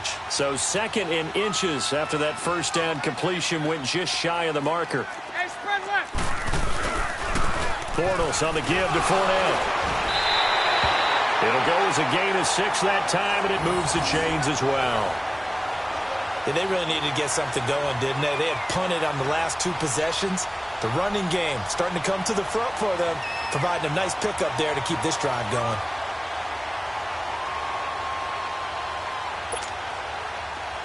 coverage. So 2nd in inches after that first down completion went just shy of the marker. Hey, spread left. Bortles on the give to Fournette. It'll go as a gain of 6 that time, and it moves the chains as well. Yeah, they really needed to get something going, didn't they? They had punted on the last 2 possessions. The running game starting to come to the front for them, providing a nice pickup there to keep this drive going.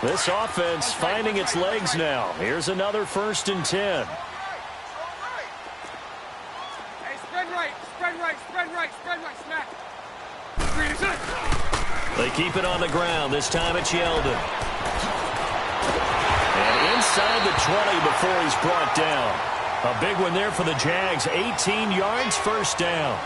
This offense finding its legs now. Here's another 1st and 10. Hey, spread right, spread right, spread right, spread right, smack. They keep it on the ground. This time it's Yeldon. And inside the 20 before he's brought down. A big one there for the Jags. 18 yards, 1st down.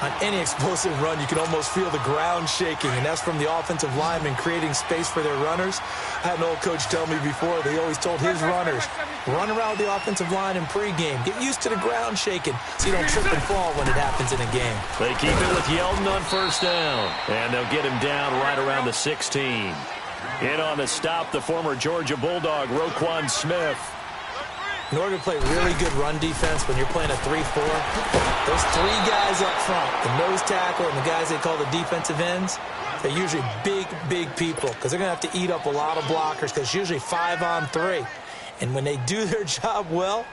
On any explosive run, you can almost feel the ground shaking, and that's from the offensive linemen creating space for their runners. I had an old coach tell me before, they always told his runners, run around the offensive line in pregame. Get used to the ground shaking so you don't trip and fall when it happens in a game. They keep it with Yeldon on 1st down, and they'll get him down right around the 16. In on the stop, the former Georgia Bulldog, Roquan Smith. In order to play really good run defense when you're playing a 3-4, those 3 guys up front, the nose tackle and the guys they call the defensive ends, they're usually big, big people because they're going to have to eat up a lot of blockers because it's usually 5 on 3. And when they do their job well,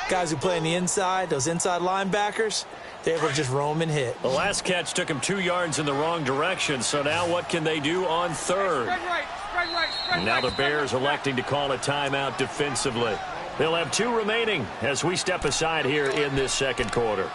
guys who play on the inside, those inside linebackers, they're able to just roam and hit. The last catch took him 2 yards in the wrong direction, so now what can they do on 3rd? And now the Bears electing to call a timeout defensively. They'll have 2 remaining as we step aside here in this 2nd quarter.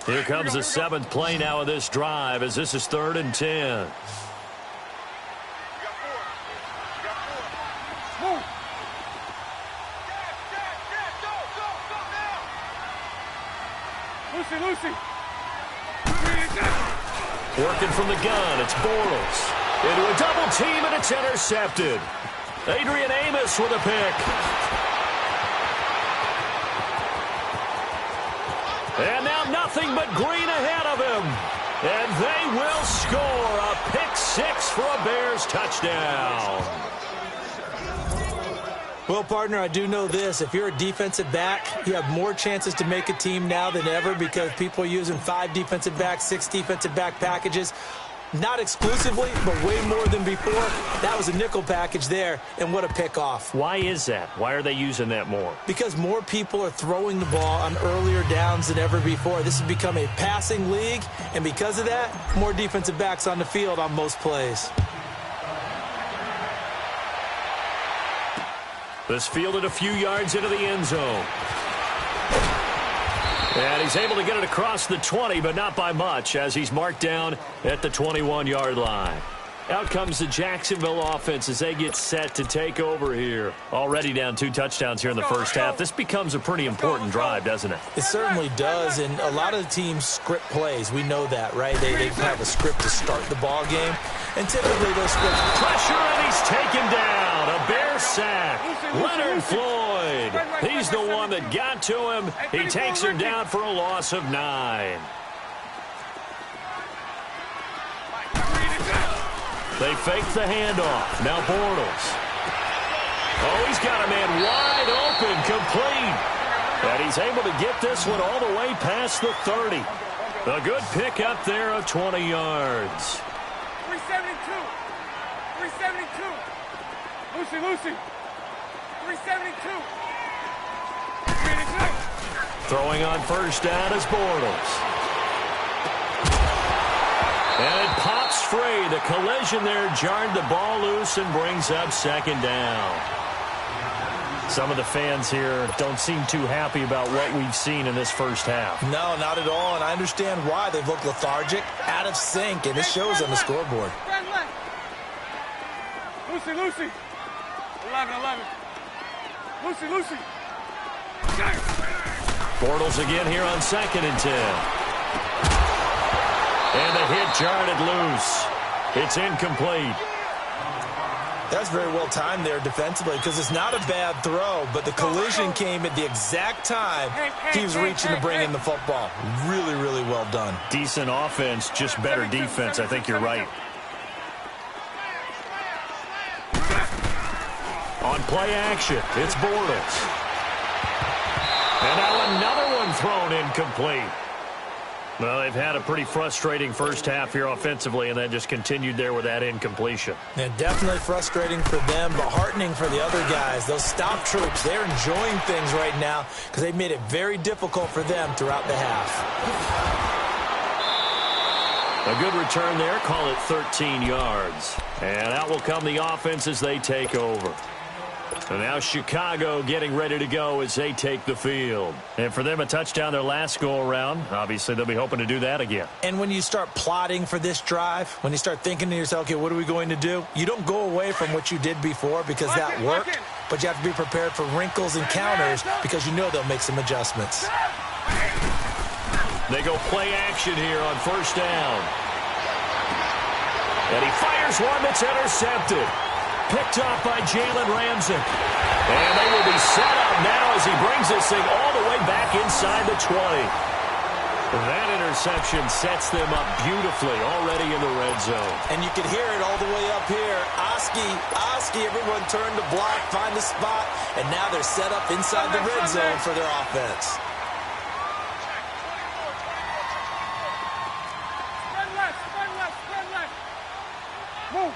Here comes the 7th play now of this drive as this is 3rd and 10. Lucy. Working from the gun, it's Bortles. Into a double team, and it's intercepted. Adrian Amos with a pick. And now nothing but green ahead of him. And they will score a pick 6 for a Bears touchdown. Well, partner, I do know this. If you're a defensive back, you have more chances to make a team now than ever because people are using 5 defensive backs, 6 defensive back packages. Not exclusively, but way more than before. That was a nickel package there, and what a pick-off. Why is that? Why are they using that more? Because more people are throwing the ball on earlier downs than ever before. This has become a passing league, and because of that, more defensive backs on the field on most plays. This fielded a few yards into the end zone. And he's able to get it across the 20, but not by much, as he's marked down at the 21-yard line. Out comes the Jacksonville offense as they get set to take over here. Already down 2 touchdowns here in the first half. This becomes a pretty important drive, doesn't it? It certainly does, and a lot of the teams script plays. We know that, right? They have a script to start the ball game, and typically those scripts... Pressure, and he's taken down. A Bear sack. Leonard Floyd. He's the one that got to him. He takes him down for a loss of 9. They fake the handoff. Now Bortles. Oh, he's got a man wide open, complete. And he's able to get this one all the way past the 30. A good pick up there of 20 yards. 372. 372. Lucy. 372. Throwing on first down is Bortles. And it pops free. The collision there jarred the ball loose and brings up 2nd down. Some of the fans here don't seem too happy about what we've seen in this first half. No, not at all, and I understand why. They've looked lethargic, out of sync, and it shows on the scoreboard. Lucy. 11. Lucy. Bortles again here on 2nd and 10. And the hit jarred it loose. It's incomplete. That's very well timed there defensively because it's not a bad throw, but the collision came at the exact time he was reaching to bring in the football. Really, really well done. Decent offense, just better defense. I think you're right. On play action, it's Bortles. And now another one thrown incomplete. Well, they've had a pretty frustrating first half here offensively, and then just continued there with that incompletion. Yeah, definitely frustrating for them, but heartening for the other guys. Those stop troops, they're enjoying things right now because they've made it very difficult for them throughout the half. A good return there, call it 13 yards. And out will come the offense as they take over. And now Chicago getting ready to go as they take the field. And for them, a touchdown their last go-around. Obviously, they'll be hoping to do that again. And when you start plotting for this drive, when you start thinking to yourself, okay, what are we going to do? You don't go away from what you did before because that worked, but you have to be prepared for wrinkles and counters because you know they'll make some adjustments. They go play action here on first down. And he fires one that's intercepted. Picked off by Jalen Ramsey. And they will be set up now as he brings this thing all the way back inside the 20. That interception sets them up beautifully already in the red zone. And you can hear it all the way up here. Oski, everyone turned to block, find a spot, and now they're set up inside the red zone for their offense. Spread left. Move.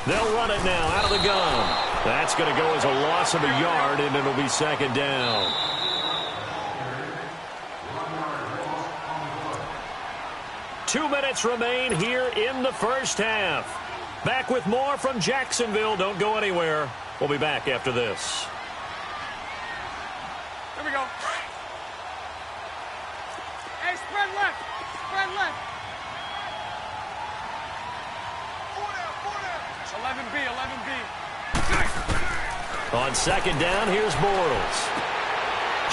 They'll run it now out of the gun. That's going to go as a loss of a yard, and it'll be second down. Two minutes remain here in the first half. Back with more from Jacksonville. Don't go anywhere. We'll be back after this. Here we go. Hey, spread left. 11B. On second down, here's Bortles.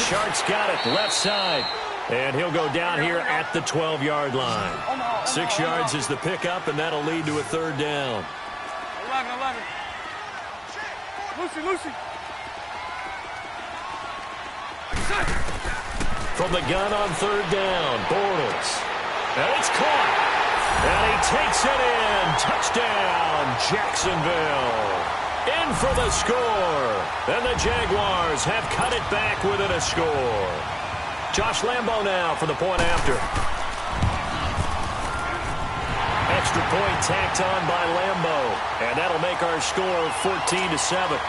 Shark's got it left side. And he'll go down here at the 12-yard line. 6 yards is the pickup, and that'll lead to a third down. 11. Lucy. From the gun on third down, Bortles. And it's caught. And he takes it in. Touchdown, Jacksonville. In for the score. And the Jaguars have cut it back within a score. Josh Lambo now for the point after. Extra point tacked on by Lambo. And that'll make our score 14-7.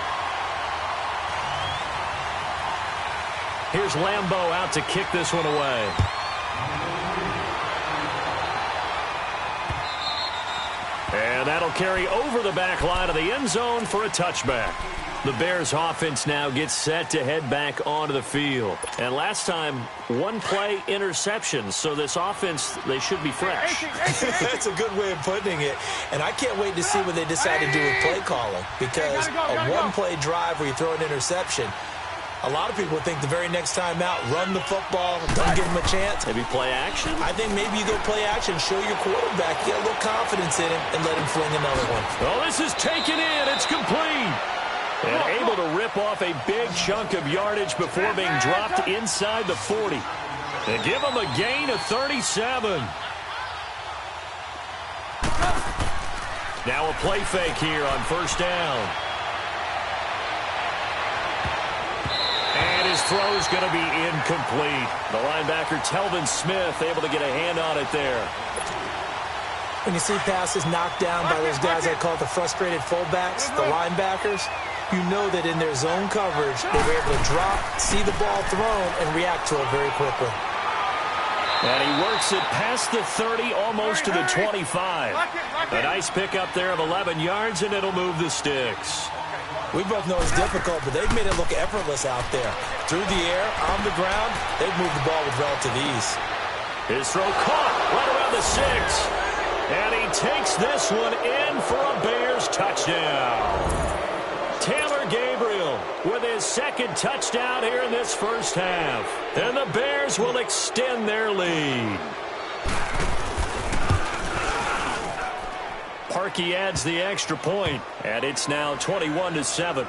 Here's Lambo out to kick this one away. And that'll carry over the back line of the end zone for a touchback. The Bears offense now gets set to head back onto the field. And last time, one play interception. So this offense, they should be fresh. That's a good way of putting it. And I can't wait to see what they decide to do with play calling. Because a one-play drive where you throw an interception, a lot of people think the very next time out, run the football, don't give them a chance. Maybe play action? I think maybe you go play action, show your quarterback, get a little confidence in him, and let him fling another one. Oh, this is taken in. It's complete. And able to rip off a big chunk of yardage before being dropped inside the 40. And give him a gain of 37. Now a play fake here on first down. And his throw is going to be incomplete. The linebacker, Telvin Smith, able to get a hand on it there. When you see passes knocked down by those guys I call the frustrated fullbacks, the linebackers, you know that in their zone coverage, they were able to drop, see the ball thrown, and react to it very quickly. And he works it past the 30, almost to the 25. A nice pickup there of 11 yards, and it'll move the sticks. We both know it's difficult, but they've made it look effortless out there. Through the air, on the ground, they've moved the ball with relative ease. His throw caught right around the 6. And he takes this one in for a Bears touchdown. Taylor Gabriel with his second touchdown here in this first half. And the Bears will extend their lead. Parkey adds the extra point, and it's now 21-7.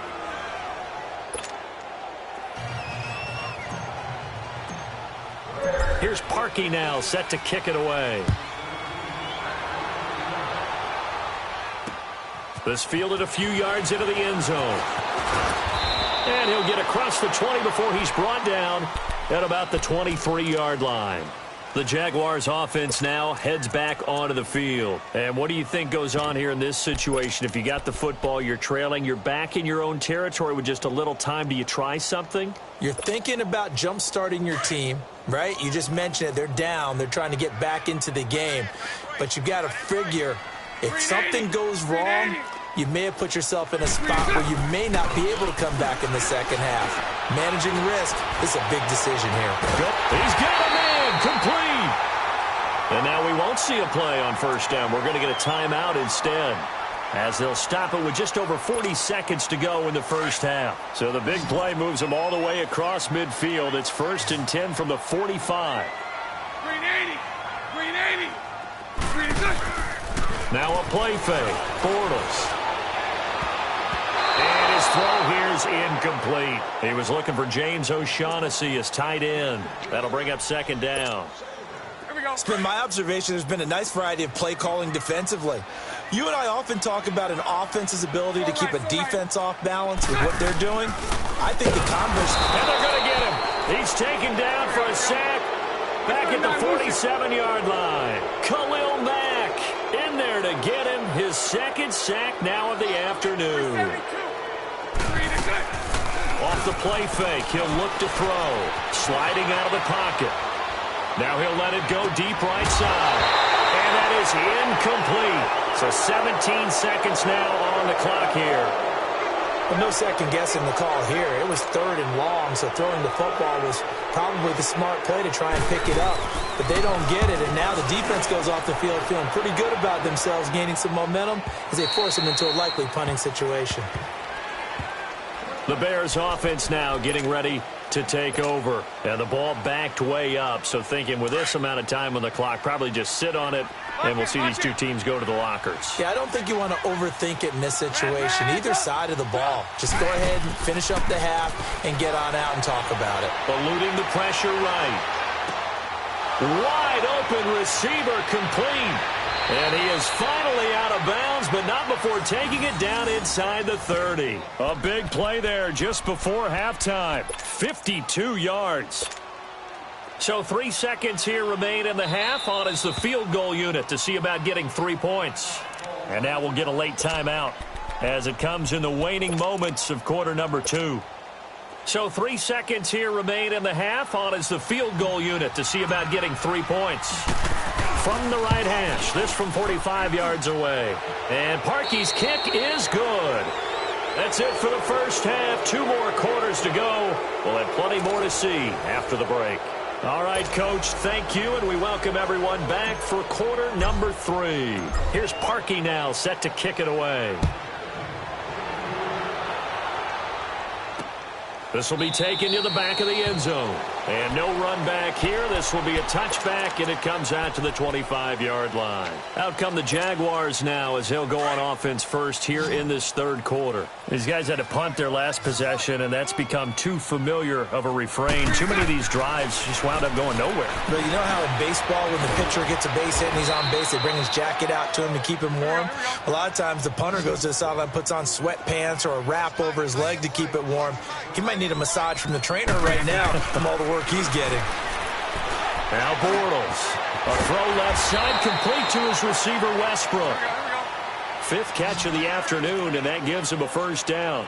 Here's Parkey now, set to kick it away. This fielded a few yards into the end zone. And he'll get across the 20 before he's brought down at about the 23-yard line. The Jaguars offense now heads back onto the field. And what do you think goes on here in this situation? If you got the football, you're trailing, you're back in your own territory with just a little time. Do you try something? You're thinking about jump-starting your team, right? You just mentioned it. They're down. They're trying to get back into the game. But you got to figure if something goes wrong, you may have put yourself in a spot where you may not be able to come back in the second half. Managing risk is a big decision here. He's got a man complete. And now we won't see a play on first down. We're going to get a timeout instead, as they'll stop it with just over 40 seconds to go in the first half. So the big play moves them all the way across midfield. It's 1st and 10 from the 45. Green 80. Green 80. Green good. Now a play fake. Bortles. And his throw here is incomplete. He was looking for James O'Shaughnessy as tight end. That'll bring up second down. It's been my observation there's been a nice variety of play calling defensively. You and I often talk about an offense's ability to keep a defense off balance with what they're doing. I think the converse... And they're going to get him. He's taken down for a sack back at the 47-yard line. Khalil Mack in there to get him his second sack now of the afternoon. Off the play fake, he'll look to throw. Sliding out of the pocket. Now he'll let it go deep right side. And that is incomplete. So 17 seconds now on the clock here. But no second guessing the call here. It was 3rd and long, so throwing the football was probably the smart play to try and pick it up. But they don't get it, and now the defense goes off the field feeling pretty good about themselves, gaining some momentum as they force them into a likely punting situation. The Bears offense now getting ready to take over. And the ball backed way up. So thinking with this amount of time on the clock, probably just sit on it, and we'll see these two teams go to the lockers. Yeah, I don't think you want to overthink it in this situation. Either side of the ball. Just go ahead and finish up the half and get on out and talk about it. Eluding the pressure right. Wide open receiver complete. And he is finally out of bounds, but not before taking it down inside the 30. A big play there just before halftime. 52 yards. So 3 seconds here remain in the half. On is the field goal unit to see about getting 3 points. And now we'll get a late timeout as it comes in the waning moments of quarter number 2. So 3 seconds here remain in the half. On is the field goal unit to see about getting 3 points. From the right hash, this from 45 yards away. And Parkey's kick is good. That's it for the first half. 2 more quarters to go. We'll have plenty more to see after the break. All right, Coach, thank you, and we welcome everyone back for quarter number 3. Here's Parkey now, set to kick it away. This will be taken to the back of the end zone. And no run back here. This will be a touchback, and it comes out to the 25-yard line. Out come the Jaguars now as they'll go on offense first here in this third quarter. These guys had to punt their last possession, and that's become too familiar of a refrain. Too many of these drives just wound up going nowhere. But you know how in baseball, when the pitcher gets a base hit and he's on base, they bring his jacket out to him to keep him warm? A lot of times the punter goes to the sideline, puts on sweatpants or a wrap over his leg to keep it warm. He might need a massage from the trainer right now from all the work he's getting. Now Bortles. A throw left side complete to his receiver Westbrook. 5th catch of the afternoon, and that gives him a first down.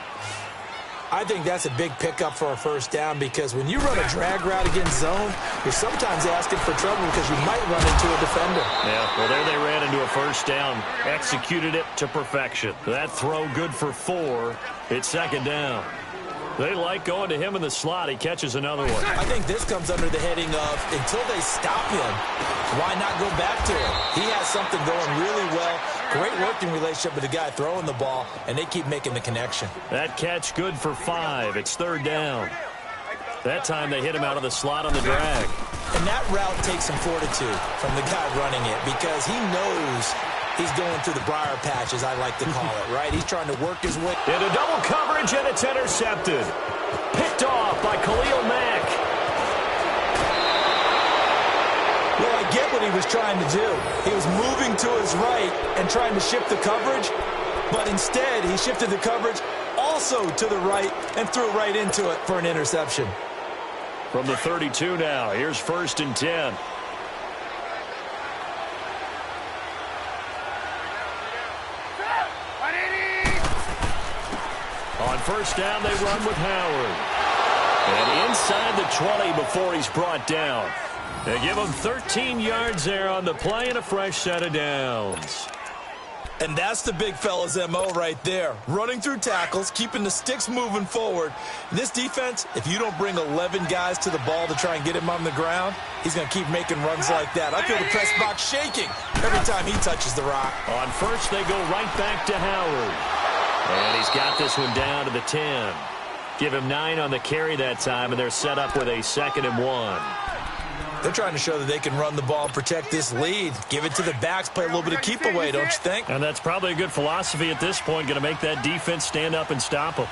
I think that's a big pickup for a first down because when you run a drag route against zone, you're sometimes asking for trouble because you might run into a defender. Yeah, well, there they ran into a first down. Executed it to perfection. That throw good for 4. It's second down. They like going to him in the slot. He catches another one. I think this comes under the heading of, until they stop him, why not go back to him? He has something going really well. Great working relationship with the guy throwing the ball, and they keep making the connection. That catch good for 5. It's 3rd down. That time they hit him out of the slot on the drag. And that route takes some fortitude from the guy running it because he knows he's going through the briar patch, as I like to call it, right? He's trying to work his way. Into double coverage, and it's intercepted. Picked off by Khalil Mack. Well, I get what he was trying to do. He was moving to his right and trying to shift the coverage, but instead he shifted the coverage also to the right and threw right into it for an interception. From the 32 now, here's 1st and 10. On 1st down, they run with Howard. And inside the 20 before he's brought down. They give him 13 yards there on the play and a fresh set of downs. And that's the big fella's MO right there. Running through tackles, keeping the sticks moving forward. This defense, if you don't bring 11 guys to the ball to try and get him on the ground, he's going to keep making runs like that. I feel the press box shaking every time he touches the rock. On 1st, they go right back to Howard. And he's got this one down to the 10. Give him 9 on the carry that time, and they're set up with a 2nd and 1. They're trying to show that they can run the ball and protect this lead. Give it to the backs, play a little bit of keep away, don't you think? And that's probably a good philosophy at this point, going to make that defense stand up and stop them.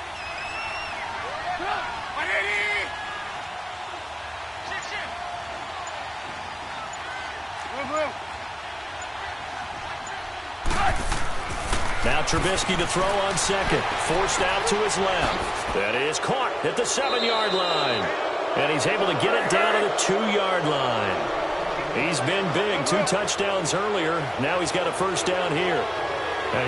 Now Trubisky to throw on 2nd. Forced out to his left. That is caught at the 7-yard line. And he's able to get it down to the 2-yard line. He's been big. 2 touchdowns earlier. Now he's got a 1st down here.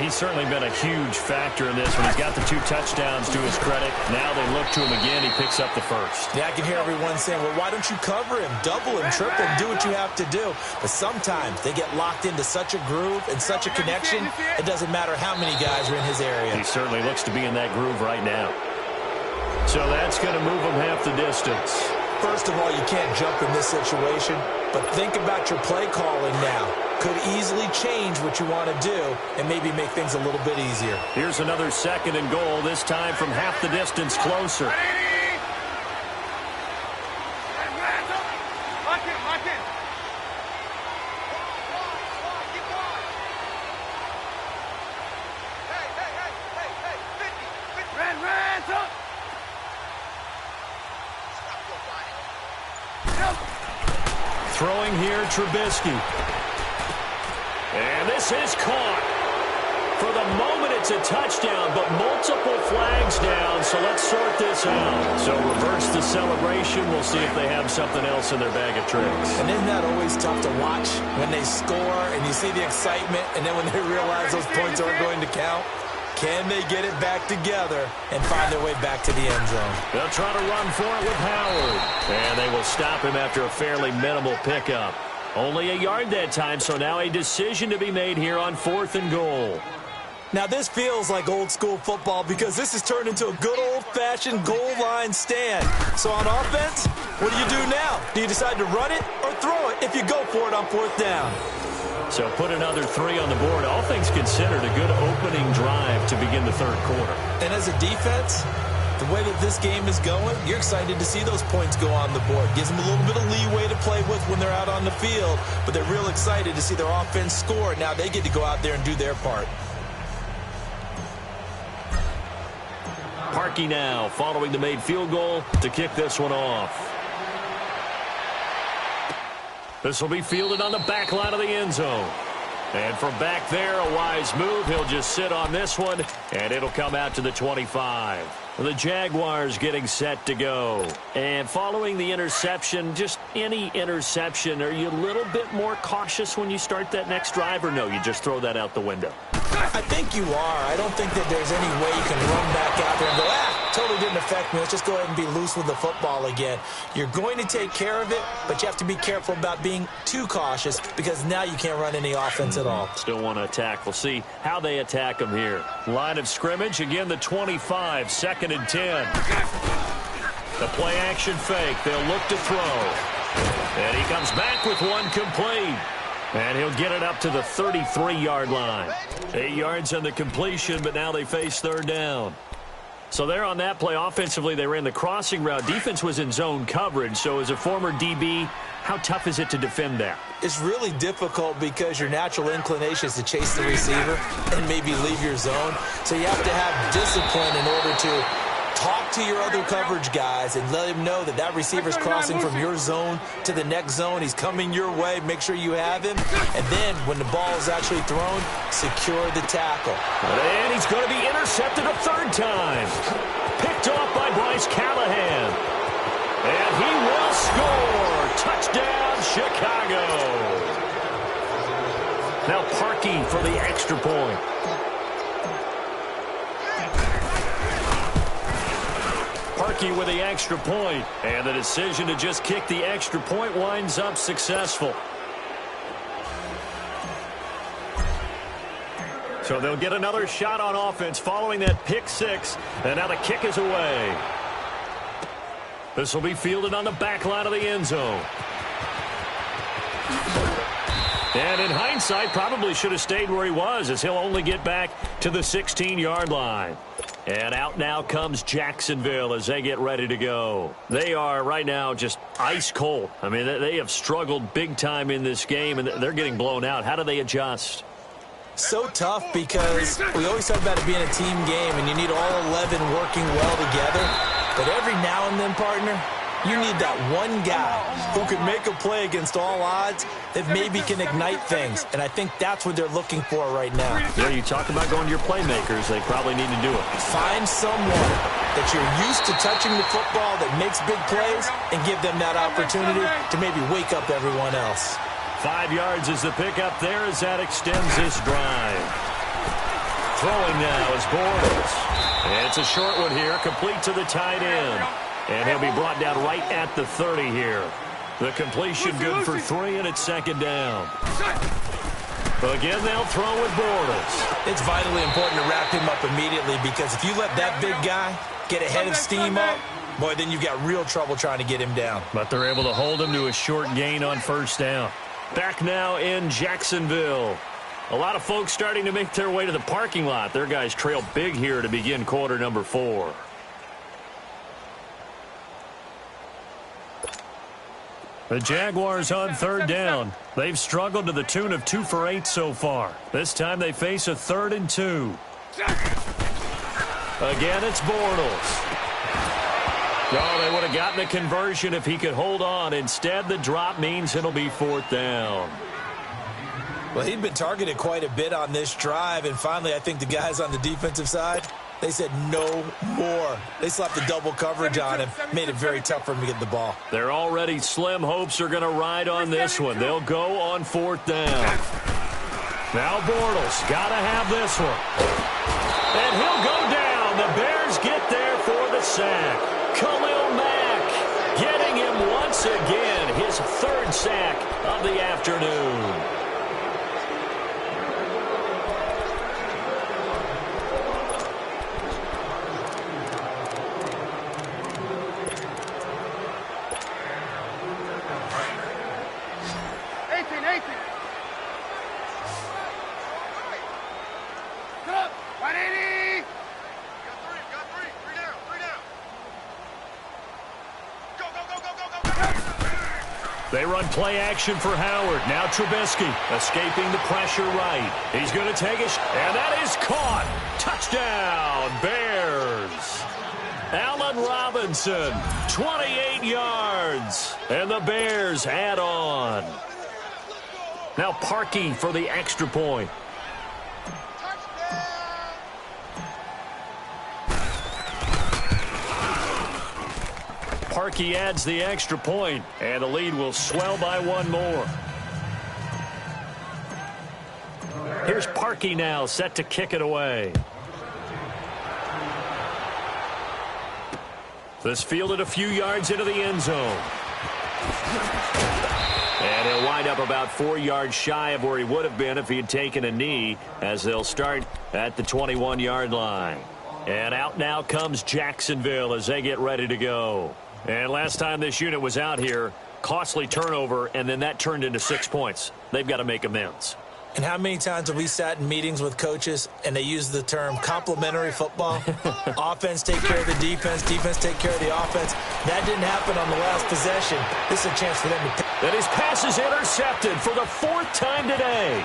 He's certainly been a huge factor in this one. He's got the 2 touchdowns to his credit. Now they look to him again. He picks up the 1st. Yeah, I can hear everyone saying, well, why don't you cover him, double him, triple him, do what you have to do. But sometimes they get locked into such a groove and such a connection, it doesn't matter how many guys are in his area. He certainly looks to be in that groove right now. So that's going to move him half the distance. First of all, you can't jump in this situation, but think about your play calling now. Could easily change what you want to do and maybe make things a little bit easier. Here's another 2nd and goal, this time from half the distance closer. Throwing here, Trubisky. And this is caught. For the moment, it's a touchdown, but multiple flags down, so let's sort this out. So reverse the celebration. We'll see if they have something else in their bag of tricks. And isn't that always tough to watch when they score and you see the excitement, and then when they realize those points aren't going to count? Can they get it back together and find their way back to the end zone? They'll try to run for it with Howard. And they will stop him after a fairly minimal pickup. Only a yard that time, so now a decision to be made here on 4th and goal. Now, this feels like old-school football because this has turned into a good old-fashioned goal line stand. So on offense, what do you do now? Do you decide to run it or throw it if you go for it on 4th down? So put another 3 on the board. All things considered, a good opening drive to begin the 3rd quarter. And as a defense, the way that this game is going, you're excited to see those points go on the board. Gives them a little bit of leeway to play with when they're out on the field, but they're real excited to see their offense score. Now they get to go out there and do their part. Parkey now following the made field goal to kick this one off. This will be fielded on the back line of the end zone. And from back there, a wise move. He'll just sit on this one, and it'll come out to the 25. The Jaguars getting set to go. And following the interception, just any interception, are you a little bit more cautious when you start that next drive, or no, you just throw that out the window? I think you are. I don't think that there's any way you can run back out there and go, totally didn't affect me. Let's just go ahead and be loose with the football again. You're going to take care of it, but you have to be careful about being too cautious because now you can't run any offense at all. Still want to attack. We'll see how they attack them here. Line of scrimmage, again the 25, 2nd and 10. The play action fake. They'll look to throw. And he comes back with one complete. And he'll get it up to the 33-yard line. 8 yards on the completion, but now they face 3rd down. So there on that play, offensively, they ran the crossing route. Defense was in zone coverage. So as a former DB, how tough is it to defend that? It's really difficult because your natural inclination is to chase the receiver and maybe leave your zone. So you have to have discipline in order to talk to your other coverage guys and let him know that that receiver's crossing from your zone to the next zone. He's coming your way. Make sure you have him. And then when the ball is actually thrown, secure the tackle. And he's going to be intercepted a 3rd time. Picked off by Bryce Callahan. And he will score. Touchdown, Chicago. Now Parkey for the extra point. Parkey with the extra point, and the decision to just kick the extra point winds up successful. So they'll get another shot on offense following that pick 6, and now the kick is away. This will be fielded on the back line of the end zone. And in hindsight, probably should have stayed where he was, as he'll only get back to the 16-yard line. And out now comes Jacksonville as they get ready to go. They are right now just ice cold. I mean, they have struggled big time in this game, and they're getting blown out. How do they adjust? So tough because we always talk about it being a team game, and you need all 11 working well together. But every now and then, partner, you need that one guy who can make a play against all odds that maybe can ignite things. And I think that's what they're looking for right now. Yeah, you talk about going to your playmakers. They probably need to do it. Find someone that you're used to touching the football that makes big plays and give them that opportunity to maybe wake up everyone else. 5 yards is the pickup there as that extends this drive. Throwing now is Bortles. And it's a short one here, complete to the tight end. And he'll be brought down right at the 30 here. The completion good for 3, and it's 2nd down. Again, they'll throw with Bortles. It's vitally important to wrap him up immediately because if you let that big guy get ahead of steam up, boy, then you've got real trouble trying to get him down. But they're able to hold him to a short gain on 1st down. Back now in Jacksonville. A lot of folks starting to make their way to the parking lot. Their guys trail big here to begin quarter number 4. The Jaguars on 3rd down. They've struggled to the tune of 2 for 8 so far. This time they face a 3rd and 2. Again, it's Bortles. Oh, they would have gotten a conversion if he could hold on. Instead, the drop means it'll be 4th down. Well, he'd been targeted quite a bit on this drive, and finally I think the guys on the defensive side, they said no more. They slapped the double coverage on him, made it very tough for him to get the ball. Their already slim hopes are going to ride on this one. They'll go on 4th down. Now Bortles got to have this one. And he'll go down. The Bears get there for the sack. Khalil Mack getting him once again, his 3rd sack of the afternoon. They run play action for Howard. Now Trubisky escaping the pressure right. He's going to take it, and that is caught. Touchdown, Bears. Allen Robinson, 28 yards, and the Bears add on. Now Parkey for the extra point. Parkey adds the extra point, and the lead will swell by 1 more. Here's Parkey now, set to kick it away. This fielded a few yards into the end zone. And he'll wind up about 4 yards shy of where he would have been if he had taken a knee, as they'll start at the 21-yard line. And out now comes Jacksonville as they get ready to go. And last time this unit was out here, costly turnover, and then that turned into 6 points. They've got to make amends. And how many times have we sat in meetings with coaches and they use the term complementary football? Offense take care of the defense, defense take care of the offense. That didn't happen on the last possession. This is a chance for them to... And his pass is intercepted for the 4th time today.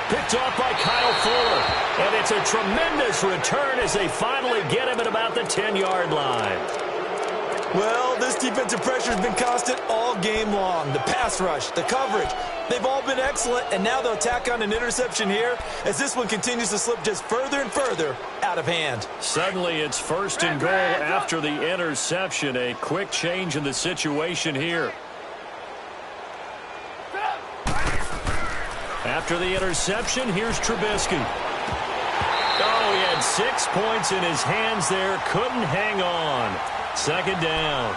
Picked off by Kyle Fuller. And it's a tremendous return as they finally get him at about the 10-yard line. Well, this defensive pressure has been constant all game long. The pass rush, the coverage, they've all been excellent, and now they'll tack on an interception here as this one continues to slip just further and further out of hand. Suddenly it's 1st and goal after the interception. A quick change in the situation here. After the interception, here's Trubisky. Oh, he had 6 points in his hands there. Couldn't hang on. 2nd down.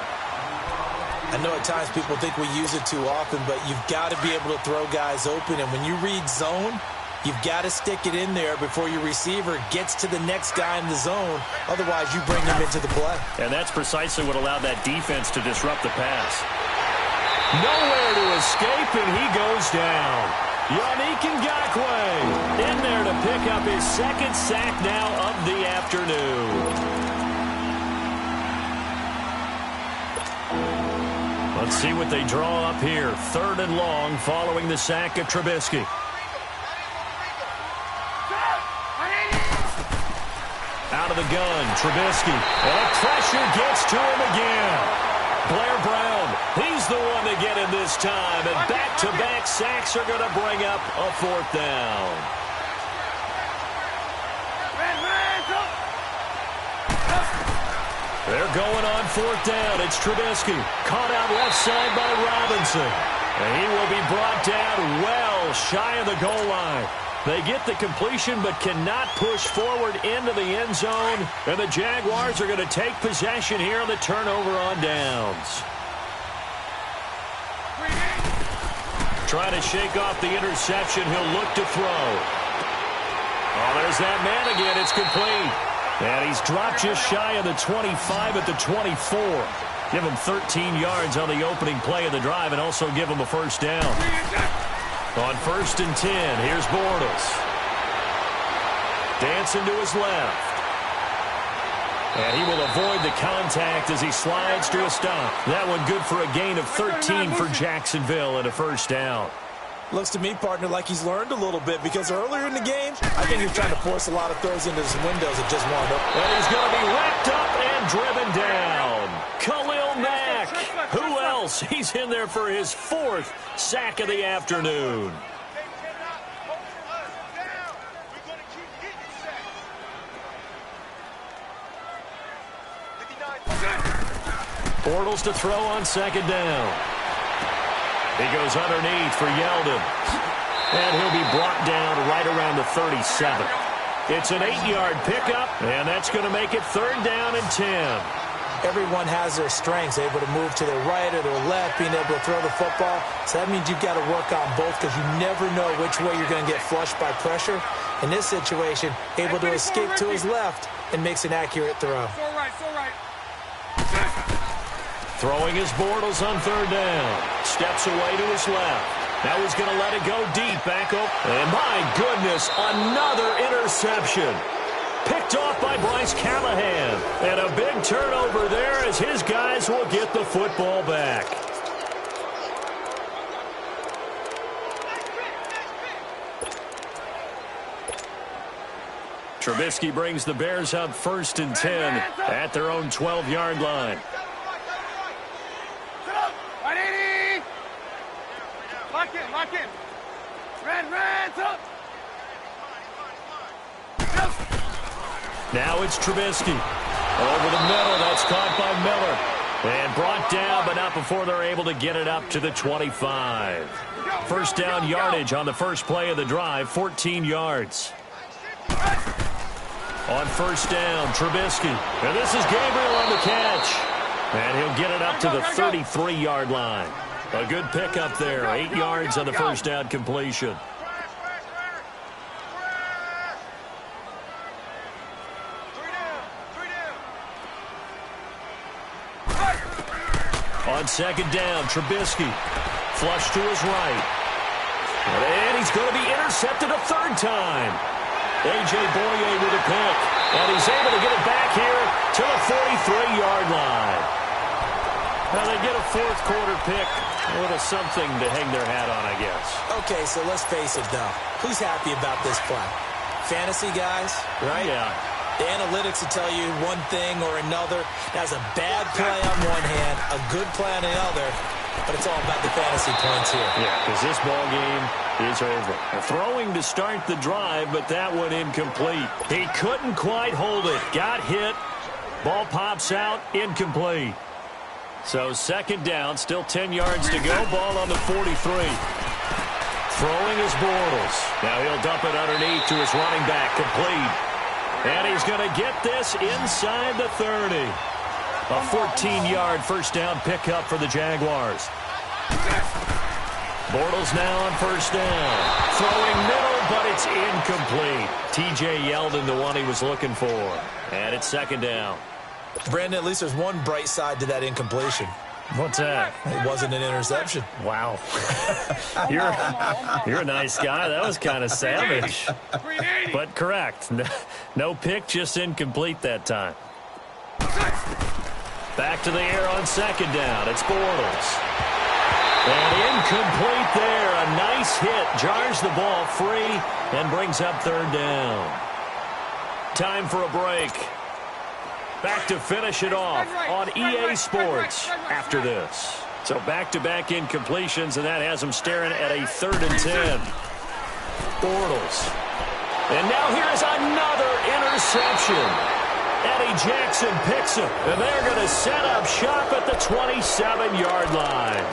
I know at times people think we use it too often, but you've got to be able to throw guys open. And when you read zone, you've got to stick it in there before your receiver gets to the next guy in the zone. Otherwise, you bring him into the play. And that's precisely what allowed that defense to disrupt the pass. Nowhere to escape, and he goes down. Yannick Ngakoue in there to pick up his 2nd sack now of the afternoon. Let's see what they draw up here. 3rd and long following the sack of Trubisky. Out of the gun, Trubisky. And the pressure gets to him again. Blair Brown, he's the one to get him this time. And back-to-back sacks are going to bring up a 4th down. They're going on 4th down. It's Trubisky. Caught out left side by Robinson. And he will be brought down well shy of the goal line. They get the completion but cannot push forward into the end zone. And the Jaguars are going to take possession here on the turnover on downs. Trying to shake off the interception. He'll look to throw. Oh, there's that man again. It's complete. And he's dropped just shy of the 25 at the 24. Give him 13 yards on the opening play of the drive and also give him a 1st down. On 1st and 10, here's Bortles. Dancing to his left. And he will avoid the contact as he slides to a stop. That one good for a gain of 13 for Jacksonville and a 1st down. Looks to me, partner, like he's learned a little bit because earlier in the game, I think he was trying to force a lot of throws into some windows that just wound up. And he's going to be wrapped up and driven down. Khalil Mack. Who else? He's in there for his 4th sack of the afternoon. Bortles to throw on 2nd down. He goes underneath for Yeldon. And he'll be brought down right around the 37. It's an 8-yard pickup, and that's going to make it 3rd down and 10. Everyone has their strengths, able to move to their right or their left, being able to throw the football. So that means you've got to work on both because you never know which way you're going to get flushed by pressure. In this situation, able to escape to his left and makes an accurate throw. So right, so right. Throwing his Bortles on 3rd down. Steps away to his left. Now he's going to let it go deep back up. And my goodness, another interception. Picked off by Bryce Callahan. And a big turnover there as his guys will get the football back. Trubisky brings the Bears up 1st and 10 at their own 12-yard line. Lock in. Red, up. Now it's Trubisky. Over the middle, that's caught by Miller. And brought down, but not before they're able to get it up to the 25. 1st down yardage on the first play of the drive, 14 yards. On 1st down, Trubisky. And this is Gabriel on the catch. And he'll get it up to the 33-yard line. A good pickup there. 8 yards on the first down completion. On second down, Trubisky. Flush to his right. And he's going to be intercepted a third time. A.J. Boye with a pick. And he's able to get it back here to the 43-yard line. Now they get a fourth quarter pick. A little something to hang their hat on, I guess. Okay, so let's face it, though. Who's happy about this play? Fantasy guys, right? Yeah. The analytics will tell you one thing or another. That's a bad play on one hand, a good play on the other, but it's all about the fantasy points here. Yeah, because this ball game is over. Throwing to start the drive, but that one incomplete. He couldn't quite hold it. Got hit. Ball pops out. Incomplete. So second down, still 10 yards to go. Ball on the 43. Throwing is Bortles. Now he'll dump it underneath to his running back. Complete. And he's going to get this inside the 30. A 14-yard first down pickup for the Jaguars. Bortles now on first down. Throwing middle, but it's incomplete. T.J. Yeldon, the one he was looking for. And it's second down. Brandon, at least there's one bright side to that incompletion. What's that? It wasn't an interception. Wow. You're a nice guy. That was kind of savage. But correct. No pick, just incomplete that time. Back to the air on second down. It's Bortles. And incomplete there. A nice hit. Jars the ball free and brings up third down. Time for a break. Back to finish it off on EA Sports after this. So back-to-back incompletions, and that has them staring at a 3rd and 10. Bortles. And now here's another interception. Eddie Jackson picks him, and they're going to set up shop at the 27-yard line.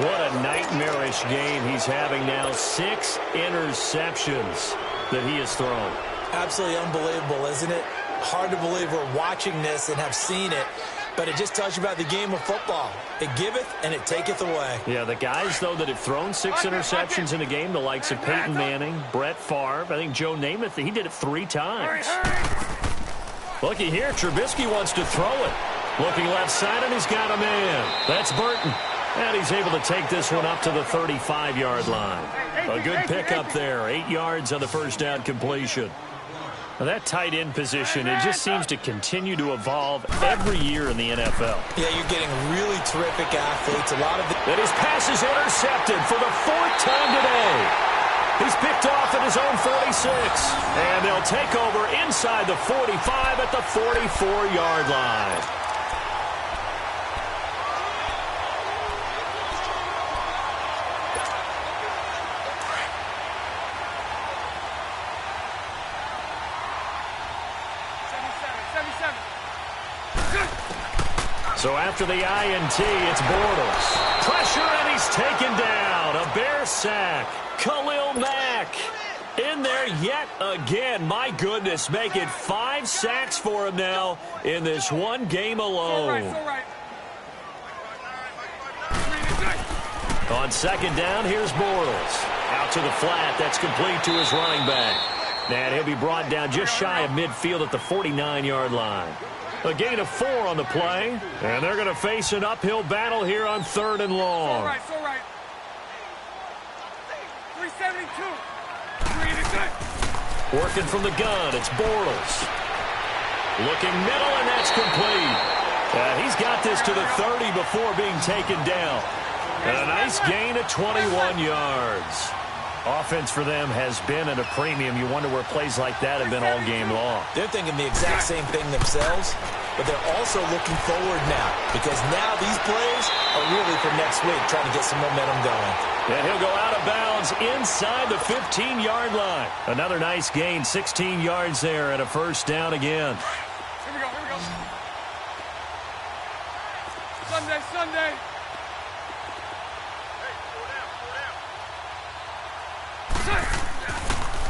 What a nightmarish game he's having now. 6 interceptions that he has thrown. Absolutely unbelievable, isn't it? Hard to believe we're watching this and have seen it, but it just tells you about the game of football. It giveth and it taketh away. Yeah, the guys, though, that have thrown 6 interceptions in a game, the likes of Peyton Manning, Brett Favre, I think Joe Namath, he did it 3 times. Looky here, Trubisky wants to throw it. Looking left side, and he's got a man. That's Burton. And he's able to take this one up to the 35-yard line. A good pickup there, 8 yards on the first down completion. Now that tight end position, it just seems to continue to evolve every year in the NFL. Yeah, you're getting really terrific athletes. A lot of And his pass is intercepted for the 4th time today. He's picked off at his own 46. And they'll take over inside the 45 at the 44-yard line. So after the INT, it's Bortles. Pressure, and he's taken down. A Bear sack. Khalil Mack in there yet again. My goodness, make it 5 sacks for him now in this one game alone. On second down, here's Bortles. Out to the flat. That's complete to his running back. And he'll be brought down just shy of midfield at the 49-yard line. A gain of 4 on the play, and they're going to face an uphill battle here on 3rd and long. All right. 372. Working from the gun, it's Bortles. Looking middle, and that's complete. He's got this to the 30 before being taken down. And a nice gain of 21 yards. Offense for them has been at a premium. You wonder where plays like that have been all game long. They're thinking the exact same thing themselves, but they're also looking forward now because now these plays are really for next week, trying to get some momentum going. And he'll go out of bounds inside the 15-yard line. Another nice gain, 16 yards there and a first down again. Here we go. Sunday.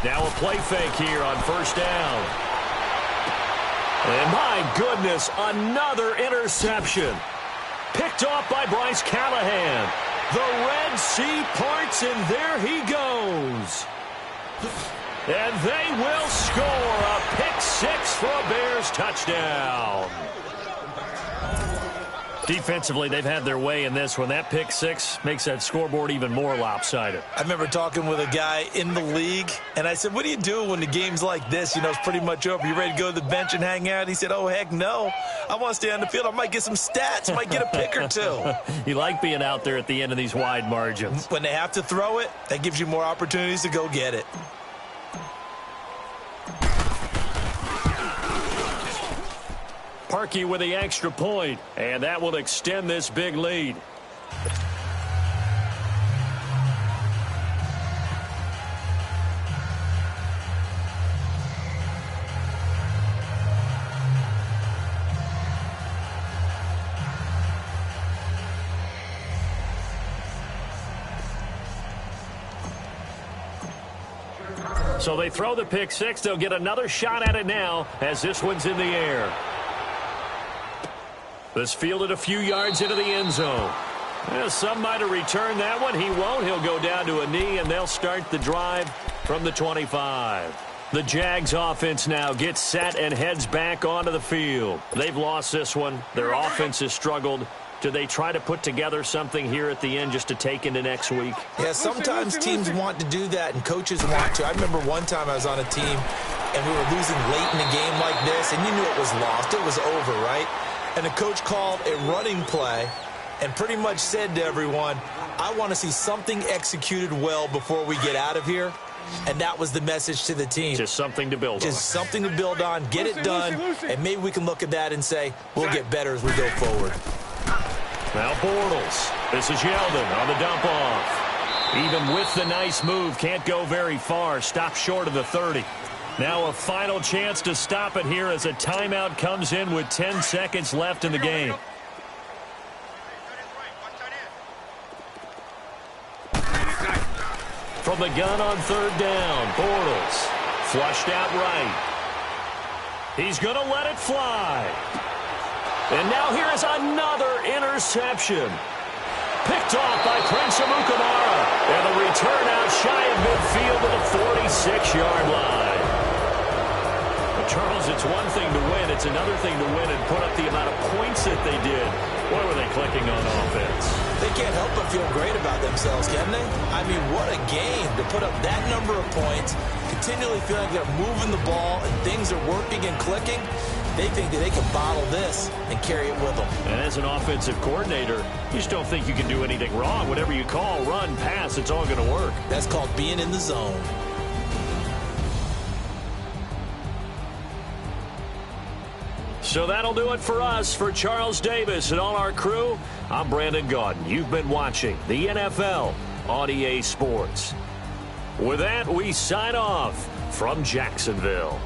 Now a play fake here on first down. And my goodness, another interception. Picked off by Bryce Callahan. The Red Sea parts, and there he goes. And they will score a pick six for a Bears touchdown. Defensively, they've had their way in this one. That pick six makes that scoreboard even more lopsided. I remember talking with a guy in the league, and I said, what do you do when the game's like this? You know, it's pretty much over. You ready to go to the bench and hang out? He said, oh, heck no. I want to stay on the field. I might get some stats. Might get a pick or two. You like being out there at the end of these wide margins. When they have to throw it, that gives you more opportunities to go get it. Parkey with the extra point, and that will extend this big lead. So they throw the pick six. They'll get another shot at it now as this one's in the air. This fielded a few yards into the end zone. Well, some might have returned that one. He won't. He'll go down to a knee, and they'll start the drive from the 25. The Jags offense now gets set and heads back onto the field. They've lost this one. Their offense has struggled. Do they try to put together something here at the end just to take into next week? Yeah, sometimes teams want to do that, and coaches want to. I remember one time I was on a team, and we were losing late in a game like this, and you knew it was lost. It was over, right? And the coach called a running play and pretty much said to everyone, I want to see something executed well before we get out of here. And that was the message to the team. Just something to build on. Just something to build on, get it done, and maybe we can look at that and say, we'll get better as we go forward. Now Bortles. This is Yeldon on the dump off. Even with the nice move, can't go very far. Stop short of the 30. Now a final chance to stop it here as a timeout comes in with 10 seconds left in the game. From the gun on third down, Bortles flushed out right. He's going to let it fly. And now here is another interception. Picked off by Prince Amukamara. And the return out shy of midfield to the 46-yard line. Charles, it's one thing to win. It's another thing to win and put up the amount of points that they did. What were they clicking on offense? They can't help but feel great about themselves, can they? I mean, what a game to put up that number of points, continually feeling like they're moving the ball and things are working and clicking. They think that they can bottle this and carry it with them. And as an offensive coordinator, you just don't think you can do anything wrong. Whatever you call, run, pass, it's all going to work. That's called being in the zone. So that'll do it for us. For Charles Davis and all our crew, I'm Brandon Gaudin. You've been watching the NFL on EA Sports. With that, we sign off from Jacksonville.